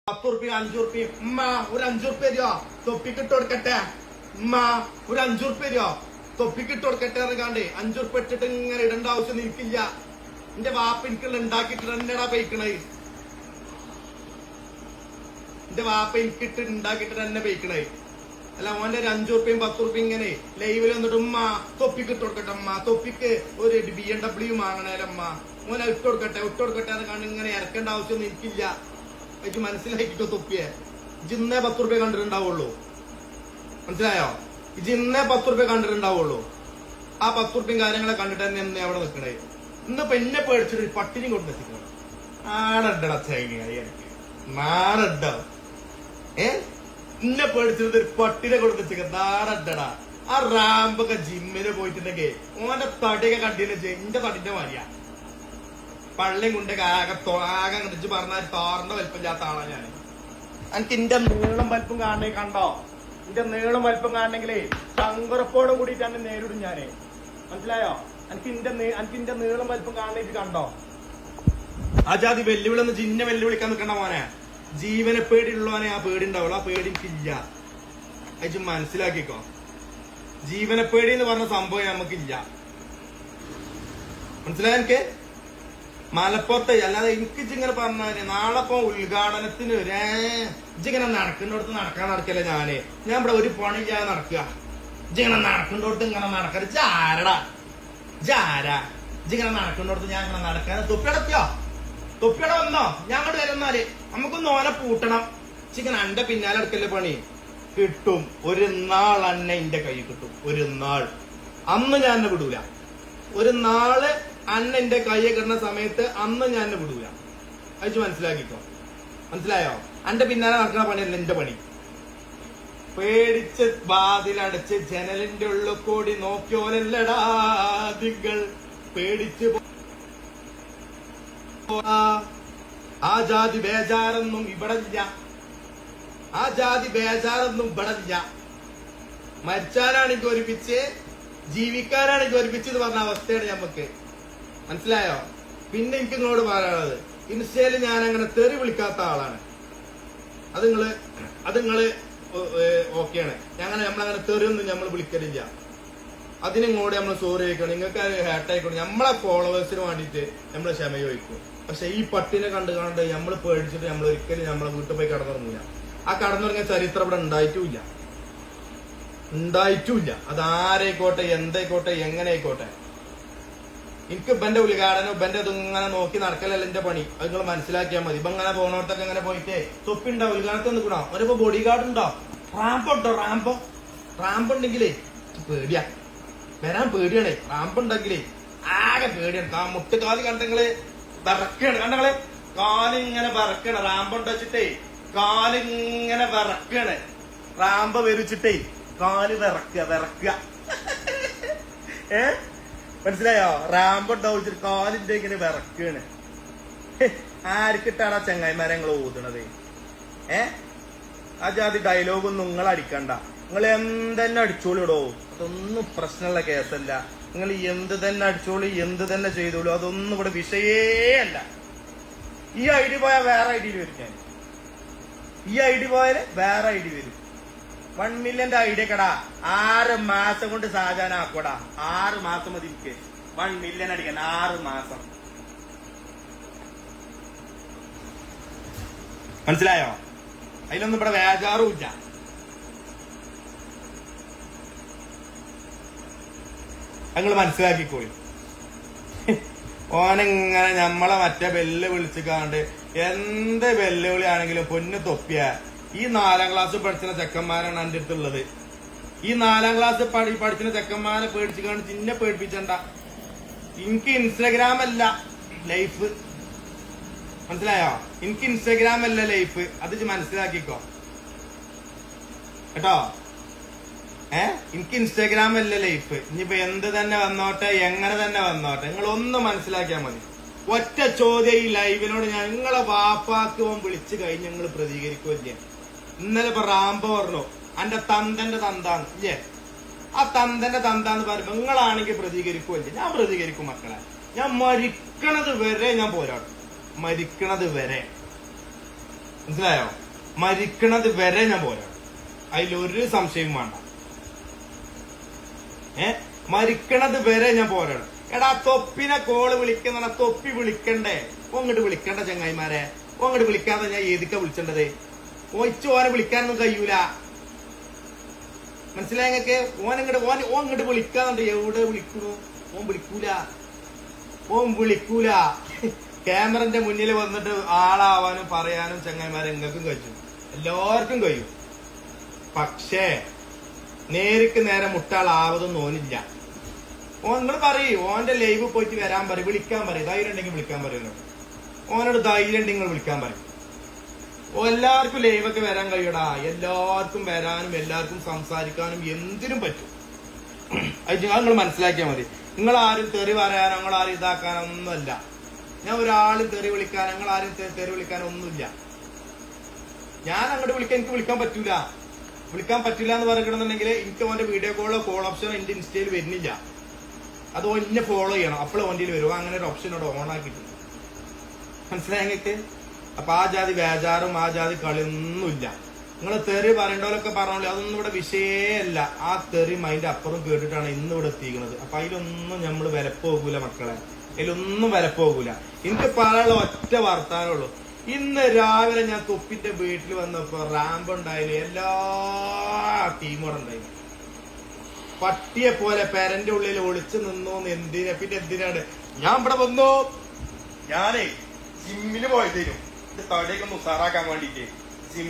10 റുപ്യ 5 റുപ്യ ഉമ്മ ഒരു 5 റുപ്യ തരുമോ തൊപ്പിക്കിട്ട് കൊടുക്കട്ടെ ഉമ്മ ഒരു 5 റുപ്യ തരുമോ തൊപ്പിക്കിട്ട് കൊടുക്കട്ടെ ഇറങ്ങാണ്ട് 5 റുപ്യ ഇട്ടിട്ട് ഇങ്ങനെ ഇടേണ്ട ആവശ്യം എനിക്കില്ല. എന്റെ വാപ്പ എനിക്കുള്ള ഉണ്ടാക്കിയിട്ട് തന്നെടാ പെയ്ക്കണേ. എന്റെ വാപ്പ എനിക്കിട്ട് ഉണ്ടാക്കിയിട്ട് തന്നെ പെയ്ക്കണേ. അല്ല ഓന്റെ ഒരു 5 റുപ്യയും 10 റുപ്യ ഇങ്ങനെ ലൈവിൽ വന്നിട്ട് ഉമ്മ തൊപ്പിക്കിട്ട് കൊടുക്കട്ടെ അമ്മ തൊപ്പിക്ക് ഒരു BMW വാങ്ങണേലമ്മ മോനെ ഇട്ട് കൊടുക്കട്ടെ എന്ന് കണ്ട് ഇങ്ങനെ ഇറക്കേണ്ട ആവശ്യമൊന്നും എനിക്കില്ല. എനിക്ക് മനസ്സിലാക്കിക്കോ തൊപ്പിയെ. ഇജിന്നേ 10 റുപ്യ കണ്ടിട്ടുണ്ടാവുള്ളൂ. മനസ്സിലായോ? ഇജിന്നേ 10 റുപ്യ കണ്ടിട്ടുണ്ടാവുള്ളൂ. ആ 10 റുപ്യയും കാര്യങ്ങളെ കണ്ടിട്ട് തന്നെ എന്നെ അവിടെ നിൽക്കണേ. ഇന്നിപ്പോ എന്നെ പേടിച്ചിട്ട് പട്ടിണി കൊണ്ട് എത്തിക്കണം. നാടഡ ചൈനയായി എനിക്ക് നാടഡ എന്നെ പേടിച്ചിട്ട് ഒരു പട്ടിനെ കൊണ്ട് എത്തിക്കണം. നാടഡടാ ആ റാമ്പൊക്കെ ജിമ്മിന് പോയിട്ടുണ്ടെങ്കിൽ ഓന്റെ തടിയൊക്കെ കണ്ടില്ല എന്റെ തടിന്റെ മാതിരിയാ. പള്ളിയും കൊണ്ടൊക്കെ ആകെ കണ്ടിച്ച് പറഞ്ഞാൽ തോറിന്റെ വലിപ്പമില്ലാത്ത ആളാ ഞാൻ. എനിക്ക് എന്റെ നീളം വലിപ്പം കാണണേ കണ്ടോ? എന്റെ നീളം വലിപ്പം കാണണെങ്കിലേ ശങ്കറപ്പോടും കൂടിയിട്ട് എന്നെ നേരിടും ഞാന്. മനസ്സിലായോ? എനിക്ക് എന്റെ നീളം വലിപ്പം കാണണേറ്റ് കണ്ടോ? ആ ജാതി വെല്ലുവിളി ഒന്ന് ചിന്ന വെല്ലുവിളിക്കാൻ നിൽക്കണ്ട മോനെ. ജീവനെ പേടിയുള്ളവനെ ആ പേടി ഉണ്ടാവുള്ളൂ. ആ പേടി എനിക്കില്ല. അത് മനസ്സിലാക്കിക്കോ. ജീവനെ പേടി എന്ന് പറഞ്ഞ സംഭവം നമുക്കില്ല. മനസ്സിലായോ? എനിക്ക് മലപ്പുറത്ത് അല്ലാതെ എനിക്ക് ഇങ്ങനെ പറഞ്ഞാല് നാളെ ഇപ്പൊ ഉദ്ഘാടനത്തിന് ഇജിങ്ങനെ നടക്കുന്നിടത്ത് നടക്കല്ലേ ഞാൻ ഇവിടെ ഒരു പണിയില്ലാതെ നടക്കുക. ഇജിങ്ങനെ നടക്കുന്നിടത്ത് ഇങ്ങനെ നടക്കരുത്. ജാരടാ ഇജിങ്ങനെ നടക്കുന്നിടത്ത് ഞാൻ ഇങ്ങനെ നടക്കാൻ തൊപ്പിയുടെ വന്നോ ഞാൻ അങ്ങോട്ട് വരുന്നാല് നമുക്കൊന്ന് ഓനെ പൂട്ടണം. ഇച്ചിങ്ങനെ എന്റെ പിന്നാലെ എടുക്കല്ലേ പണി കിട്ടും. ഒരു നാൾ എന്നെ എന്റെ കൈ കിട്ടും. ഒരു നാൾ അന്ന് ഞാൻ എന്നെ വിടൂല. ഒരു നാള് അന്ന എന്റെ കയ്യെ കിട്ടുന്ന സമയത്ത് അന്ന് ഞാൻ എന്നെ വിടൂല. അയച്ചു മനസ്സിലാക്കിക്കോ. മനസ്സിലായോ? എന്റെ പിന്നാലെ നടക്കുന്ന പണിയല്ല എന്റെ പണി. പേടിച്ച് വാതിലടച്ച് ജനലിന്റെ ഉള്ളിൽ കൂടി നോക്കിയോലല്ലടാ നിങ്ങൾ പേടിച്ച് ആ ജാതി ബേജാറൊന്നും ഇവിടല്ല. ആ ജാതി ബേജാറൊന്നും ഇവിടല്ല. മരിച്ചാലാണെങ്കിൽ ഒരുമിച്ച് ജീവിക്കാനാണെങ്കിൽ ഒരുമിച്ച് എന്ന് പറഞ്ഞ അവസ്ഥയാണ് ഞമ്മക്ക്. മനസ്സിലായോ? പിന്നെ എനിക്ക് നിങ്ങളോട് പറയാനുള്ളത് ഇൻസ്റ്റയില് ഞാൻ അങ്ങനെ തെറി വിളിക്കാത്ത ആളാണ്. അത് നിങ്ങള് ഓക്കെയാണ്. നമ്മളങ്ങനെ തെറിയൊന്നും നമ്മൾ വിളിക്കലില്ല. അതിനിങ്ങോട്ട് നമ്മൾ സോറി ചോദിക്കണം. നിങ്ങൾക്ക് ഹാർട്ട് ആയിക്കോട്ടെ. നമ്മളെ ഫോളോവേഴ്സിന് വേണ്ടിയിട്ട് നമ്മൾ ക്ഷമ ചോദിക്കും. പക്ഷെ ഈ പട്ടിനെ കണ്ട് നമ്മൾ പേടിച്ചിട്ട് നമ്മൾ ഒരിക്കലും നമ്മളെ വീട്ടിൽ പോയി കടന്നുറങ്ങില്ല. ആ കടന്നുറങ്ങിയ ചരിത്രം ഇവിടെ ഉണ്ടായിട്ടുമില്ല. അതാരായിക്കോട്ടെ എന്തായിക്കോട്ടെ എങ്ങനെ ആയിക്കോട്ടെ. എനിക്ക് ഇബന്റെ ഉദ്ഘാടനം ഇബന്റെ ഇതിങ്ങനെ നോക്കി നടക്കലല്ല എന്റെ പണി. അത് നിങ്ങൾ മനസ്സിലാക്കിയാൽ മതി. ഇപ്പൊ ഇങ്ങനെ പോണോടത്തൊക്കെ ഇങ്ങനെ പോയിട്ട് തൊപ്പിണ്ടോ ഉദ്ഘാടനത്തിൽ നിൽക്കണോ? ഒരിപ്പോ ബോഡി ഗാർഡ് ഉണ്ടോ? റാമ്പ് ഉണ്ടെങ്കിലേ പേടിയാ വരാൻ പേടിയാണേ. റാമ്പ് ഉണ്ടെങ്കിലേ ആകെ പേടിയാണ്. മുട്ടുകാല് കണ്ടെങ്കില് വിറക്കാണ്. കണ്ടങ്ങള് കാലിങ്ങനെ വിറക്കാണ്. റാമ്പ് ഉണ്ടച്ചിട്ടേ കാലിങ്ങനെ വിറക്കാണ്. റാമ്പ് വരിച്ചിട്ടേ കാല് വിറക്കുക മനസ്സിലായോ? റാമ്പ് ഉണ്ടാവിച്ചിട്ട് കാലിന്റെ ഇങ്ങനെ വിറക്കാണ്. ആർക്കിട്ടാണ് ആ ചങ്ങായിമാരെ നിങ്ങൾ ഓതണത്? ആ ജാതി ഡയലോഗൊന്നും നിങ്ങൾ അടിക്കണ്ട. നിങ്ങൾ എന്തെന്നെ അടിച്ചോളിടോ. അതൊന്നും പ്രശ്നമുള്ള കേസല്ല. നിങ്ങൾ എന്ത് തന്നെ അടിച്ചോളി എന്ത് തന്നെ ചെയ്തോളൂ. അതൊന്നും ഇവിടെ വിഷയേ അല്ല. ഈ ഐഡി പോയാൽ വേറെ ഐഡിയിൽ വരും. ഞാൻ ഈ ഐഡി പോയാല് വേറെ ഐഡി വരും. 1 മില്യന്റെ ഐഡിയ കടാ 6 മാസം കൊണ്ട് സാധാരണാക്കോടാ. 6 മാസം മതി എനിക്ക് 1 മില്യൺ അടിക്കാൻ. 6 മാസം. മനസ്സിലായോ? അതിലൊന്നും ഇവിടെ വേജാറും ഇല്ല. നിങ്ങൾ മനസ്സിലാക്കിക്കോളി. ഓനെങ്ങനെ നമ്മളെ മറ്റേ ബെല്ല് വിളിച്ചിക്കാണ്ട് എന്ത് വെല്ലുവിളി ആണെങ്കിലും പൊന്നു തൊപ്പിയ. ഈ 4ാം ക്ലാസ് പഠിക്കുന്ന ചെക്കന്മാരാണ് എന്റെ അടുത്തുള്ളത്. ഈ 4ാം ക്ലാസ് പഠിക്കുന്ന ചെക്കന്മാരെ പേടിച്ചിക്കാണ്ട് ചിന്നെ പേടിപ്പിച്ചണ്ട. എനിക്ക് ഇൻസ്റ്റഗ്രാം അല്ല ലൈഫ്. മനസ്സിലായോ? എനിക്ക് ഇൻസ്റ്റഗ്രാം അല്ല ലൈഫ്. അത് മനസ്സിലാക്കിക്കോ കേട്ടോ. എനിക്ക് ഇൻസ്റ്റാഗ്രാം അല്ല ലൈഫ്. ഇനിയിപ്പോ എന്ത് തന്നെ വന്നോട്ടെ എങ്ങനെ തന്നെ വന്നോട്ടെ നിങ്ങൾ ഒന്ന് മനസ്സിലാക്കിയാൽ മതി. ഒറ്റ ചോദ്യം ഈ ലൈവിനോട് ഞാൻ നിങ്ങളെ വാപ്പാക്ക് വിളിച്ചു കഴിഞ്ഞ് നിങ്ങൾ പ്രതികരിക്കുമല്ലേ? ഇന്നലെ ഇപ്പൊ റാമ്പോ പറഞ്ഞു എന്റെ തന്തന്റെ തന്താന്ന് ഇല്ലേ? ആ തന്തന്റെ തന്താന്ന് പറയുമ്പോ നിങ്ങളാണെങ്കിൽ പ്രതികരിക്കുമല്ലേ? ഞാൻ പ്രതികരിക്കും മക്കളെ. ഞാൻ മരിക്കണത് വരെ ഞാൻ പോരാടും. മരിക്കണത് വരെ. മനസ്സിലായോ? മരിക്കണത് വരെ ഞാൻ പോരാടും, അതിലൊരു സംശയവും വേണ്ട. മരിക്കണത് വരെ ഞാൻ പോരാടും. എടാ തൊപ്പിനെ കോള് വിളിക്കുന്ന തൊപ്പി വിളിക്കണ്ടേ? ഓങ്ങോട്ട് വിളിക്കണ്ട ചങ്ങായിമാരെ, ഓങ്ങോട്ട് വിളിക്കാതെ ഞാൻ ഏതൊക്കെ വിളിച്ചേണ്ടത്? ഓനെ വിളിക്കാനൊന്നും കഴിയൂല, മനസ്സിലായ നിങ്ങൾക്ക്? ഓങ്ങോട്ട് വിളിക്കാന്നുണ്ട്. എവിടെ വിളിക്കണു? ഓൻ വിളിക്കൂല. ക്യാമറന്റെ മുന്നിൽ വന്നിട്ട് ആളാവാനും പറയാനും ചങ്ങായിമാരെ എങ്ങൾക്കും കഴിയും, എല്ലാവർക്കും കഴിയും. പക്ഷേ നേരിക്ക് നേരെ മുട്ടാളാവതൊന്നും ഓനില്ല. നിങ്ങൾ പറയും, ഓന്റെ ലൈവ് പോയിട്ട് വരാൻ പറയും, വിളിക്കാൻ പറയും. ധൈര്യം ഉണ്ടെങ്കിൽ വിളിക്കാൻ പറയുന്നു. ഓനോട് ധൈര്യം ഉണ്ടെങ്കിൽ വിളിക്കാൻ പറയും. എല്ലാവർക്കും ലൈവൊക്കെ വരാൻ കഴിയടാ. എല്ലാവർക്കും വരാനും എല്ലാവർക്കും സംസാരിക്കാനും എന്തിനും പറ്റും. അത് നിങ്ങൾ മനസ്സിലാക്കിയാൽ മതി. നിങ്ങൾ ആരും തെറി പറയാനോ നിങ്ങൾ ആരും ഇതാക്കാനോ ഒന്നുമല്ല. ഞാൻ ഒരാളും തെറി വിളിക്കാനോ നിങ്ങൾ ആരും തെറി വിളിക്കാനോ ഒന്നുമില്ല. ഞാൻ അങ്ങോട്ട് എനിക്ക് വിളിക്കാൻ പറ്റൂല എന്ന് പറയണമെന്നുണ്ടെങ്കിൽ എനിക്ക് ഓന്റെ വീഡിയോ കോൾ ഓപ്ഷൻ എന്റെ ഇൻസ്റ്റയിൽ വരുന്നില്ല. അത് ഓന്നെ ഫോളോ ചെയ്യണം, അപ്പോൾ ഓൻ്റെ വരും. അങ്ങനെ ഒരു ഓപ്ഷൻ ഇവിടെ ഓൺ ആക്കിയിട്ടുണ്ട്, മനസ്സിലായ നിങ്ങൾക്ക്? അപ്പൊ ആ ജാതി വേജാറും ആ ജാതി കളിയൊന്നുമില്ല. നിങ്ങൾ തെറി പറയേണ്ടവരൊക്കെ പറഞ്ഞോളൂ, അതൊന്നും ഇവിടെ വിഷയമല്ല. ആ തെറി മൈൻഡ് അപ്പുറം കേട്ടിട്ടാണ് ഇന്ന് ഇവിടെ എത്തിക്കുന്നത്. അപ്പൊ അതിലൊന്നും നമ്മൾ വിലപ്പോകൂല മക്കളെ, അതിലൊന്നും വിലപ്പോകൂല. എനിക്ക് പറയാനുള്ള ഒറ്റ വർത്താനമുള്ളൂ. ഇന്ന് രാവിലെ ഞാൻ തൊപ്പിന്റെ വീട്ടിൽ വന്നപ്പോ റാമ്പ് ഉണ്ടായിന്, എല്ലാ ടീമും ഉണ്ടായിരുന്നു. പട്ടിയെ പോലെ പെരന്റെ ഉള്ളിൽ ഒളിച്ചു നിന്നു. എന്തിനാണ് ഞാൻ ഇവിടെ വന്നു? ഞാനേ ജിമ്മിന് പോയതേനു, എന്റെ തടിയൊക്കെ ഒന്ന് ഉസാറാക്കാൻ വേണ്ടിട്ട്. ജിം